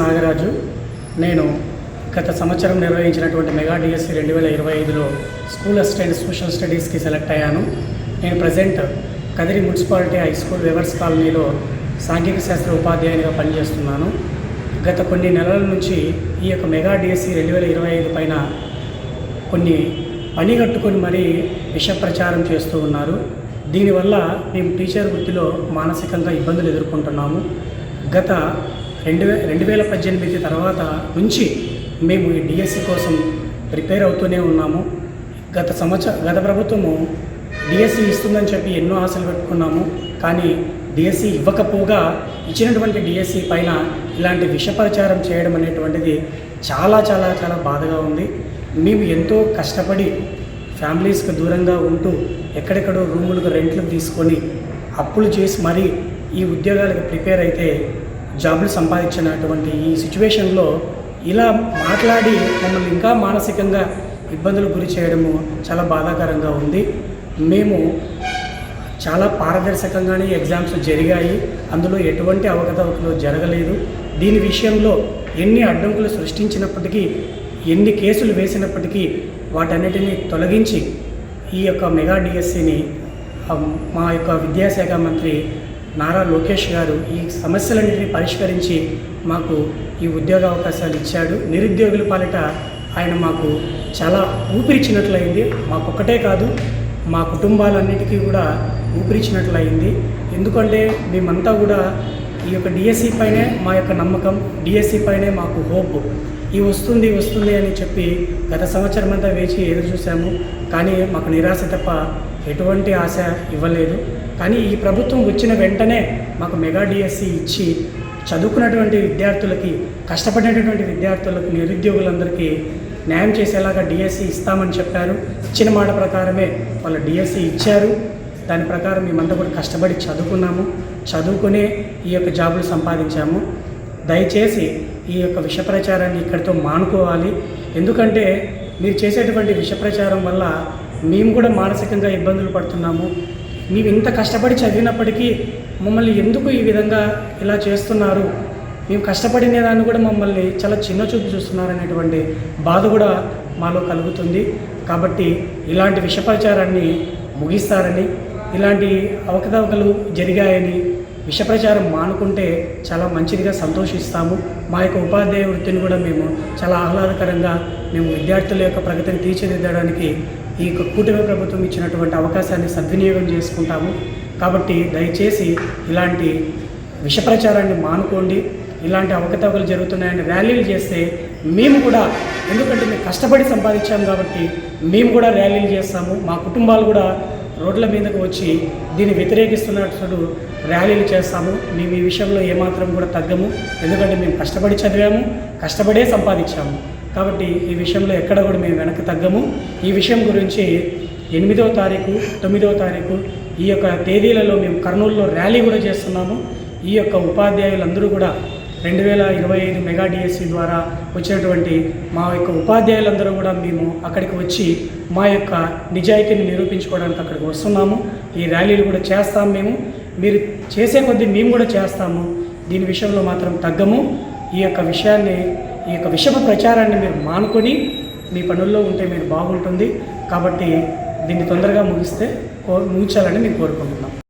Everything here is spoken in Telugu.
నాగరాజు. నేను గత సంవత్సరం నిర్వహించినటువంటి మెగా డిఎస్సి 2025లో స్కూల్ అసిస్టెంట్ సోషల్ స్టడీస్కి సెలెక్ట్ అయ్యాను. నేను present Kadiri municipality high school weavers కాలనీలో సాంఘిక శాస్త్ర ఉపాధ్యాయునిగా పనిచేస్తున్నాను. గత కొన్ని నెలల నుంచి ఈ యొక్క మెగా డిఎస్సి 2025 పైన కొన్ని పనిగట్టుకొని మరీ విష ప్రచారం చేస్తూ ఉన్నారు. దీనివల్ల మేము టీచర్ వృత్తిలో మానసికంగా ఇబ్బందులు ఎదుర్కొంటున్నాము. గత 2018 తర్వాత నుంచి మేము ఈ డిఎస్సి కోసం ప్రిపేర్ అవుతూనే ఉన్నాము. గత ప్రభుత్వము డిఎస్సి ఇస్తుందని చెప్పి ఎన్నో ఆశలు పెట్టుకున్నాము. కానీ డిఎస్సి ఇవ్వకపోగా ఇచ్చినటువంటి డిఎస్సి పైన ఇలాంటి విష ప్రచారం చేయడం అనేటువంటిది చాలా చాలా చాలా బాధగా ఉంది. మేము ఎంతో కష్టపడి ఫ్యామిలీస్కి దూరంగా ఉంటూ ఎక్కడెక్కడో రూములకు రెంట్లు తీసుకొని అప్పులు చేసి మరీ ఈ ఉద్యోగాలకు ప్రిపేర్ అయితే జాబులు సంపాదించినటువంటి ఈ సిచ్యువేషన్లో ఇలా మాట్లాడి మమ్మల్ని ఇంకా మానసికంగా ఇబ్బందులకు గురి చేయడము చాలా బాధాకరంగా ఉంది. మేము చాలా పారదర్శకంగానే ఎగ్జామ్స్ జరిగాయి. అందులో ఎటువంటి అవకతవకలు జరగలేదు. దీని విషయంలో ఎన్ని అడ్డంకులు సృష్టించినప్పటికీ, ఎన్ని కేసులు వేసినప్పటికీ వాటన్నిటినీ తొలగించి ఈ యొక్క మెగా డిఎస్సిని మా యొక్క విద్యాశాఖ మంత్రి నారా లోకేష్ గారు ఈ సమస్యలన్నింటినీ పరిష్కరించి మాకు ఈ ఉద్యోగ అవకాశాలు ఇచ్చాడు. నిరుద్యోగుల పాలిట ఆయన మాకు చాలా ఊపిరిచ్చినట్లయింది. మాకొక్కటే కాదు, మా కుటుంబాలన్నిటికీ కూడా ఊపిరిచ్చినట్లయింది. ఎందుకంటే మేమంతా కూడా ఈ యొక్క డిఎస్సి పైనే మా యొక్క నమ్మకం, డిఎస్సి పైనే మాకు హోప్. ఈ వస్తుంది అని చెప్పి గత సంవత్సరం అంతా వేచి ఎదురు చూసాము. కానీ మాకు నిరాశ తప్ప ఎటువంటి ఆశ ఇవ్వలేదు. కానీ ఈ ప్రభుత్వం వచ్చిన వెంటనే మాకు మెగా డిఎస్సి ఇచ్చి చదువుకున్నటువంటి విద్యార్థులకి, కష్టపడినటువంటి విద్యార్థులకు, నిరుద్యోగులందరికీ న్యాయం చేసేలాగా డిఎస్సి ఇస్తామని చెప్పారు. ఇచ్చిన మాట ప్రకారమే వాళ్ళు డిఎస్సి ఇచ్చారు. దాని ప్రకారం మేమంతా కూడా కష్టపడి చదువుకున్నాము. చదువుకునే ఈ యొక్క జాబులు సంపాదించాము. దయచేసి ఈ యొక్క విష ప్రచారాన్ని ఇక్కడితో మానుకోవాలి. ఎందుకంటే మీరు చేసేటువంటి విష ప్రచారం వల్ల మేము కూడా మానసికంగా ఇబ్బందులు పడుతున్నాము. మేము ఇంత కష్టపడి చదివినప్పటికీ మమ్మల్ని ఎందుకు ఈ విధంగా ఇలా చేస్తున్నారు, మేము కష్టపడిన దాన్ని కూడా మమ్మల్ని చాలా చిన్న చూపు చూస్తున్నారు అనేటువంటి బాధ కూడా మాలో కలుగుతుంది. కాబట్టి ఇలాంటి విష ప్రచారాన్ని ముగిస్తారని, ఇలాంటి అవకతవకలు జరిగాయని విష ప్రచారం మానుకుంటే చాలా మంచిదిగా సంతోషిస్తాము. మా యొక్క ఉపాధ్యాయ వృత్తిని కూడా మేము చాలా ఆహ్లాదకరంగా మేము విద్యార్థుల యొక్క ప్రగతిని తీర్చిదిద్దడానికి ఈ కూటమి ప్రభుత్వం ఇచ్చినటువంటి అవకాశాన్ని సద్వినియోగం చేసుకుంటాము. కాబట్టి దయచేసి ఇలాంటి విష ప్రచారాన్ని మానుకోండి. ఇలాంటి అవకతవకలు జరుగుతున్నాయని ర్యాలీలు చేస్తే మేము కూడా, ఎందుకంటే మేము కష్టపడి సంపాదించాము కాబట్టి మేము కూడా ర్యాలీలు చేస్తాము. మా కుటుంబాలు కూడా రోడ్ల మీదకు వచ్చి దీన్ని వ్యతిరేకిస్తున్నట్లు ర్యాలీలు చేస్తాము. మేము ఈ విషయంలో ఏమాత్రం కూడా తగ్గము. ఎందుకంటే మేము కష్టపడి చదివాము, కష్టపడే సంపాదించాము. కాబట్టి ఈ విషయంలో ఎక్కడ కూడా మేము వెనక్కి తగ్గము. ఈ విషయం గురించి 8వ తారీఖు, 9వ తారీఖు ఈ యొక్క తేదీలలో మేము కర్నూలులో ర్యాలీ కూడా చేస్తున్నాము. ఈ యొక్క ఉపాధ్యాయులందరూ కూడా 2025 మెగా డిఎస్సి ద్వారా వచ్చినటువంటి మా యొక్క ఉపాధ్యాయులందరూ కూడా మేము అక్కడికి వచ్చి మా యొక్క నిజాయితీని నిరూపించుకోవడానికి అక్కడికి వస్తున్నాము. ఈ ర్యాలీలు కూడా చేస్తాము. మీరు చేసే కొద్దీ మేము కూడా చేస్తాము. దీని విషయంలో మాత్రం తగ్గము. ఈ యొక్క విషమ ప్రచారాన్ని మీరు మానుకొని మీ పనుల్లో ఉంటే మీరు బాగుంటుంది. కాబట్టి దీన్ని తొందరగా ముగించాలని మేము కోరుకుంటున్నాం.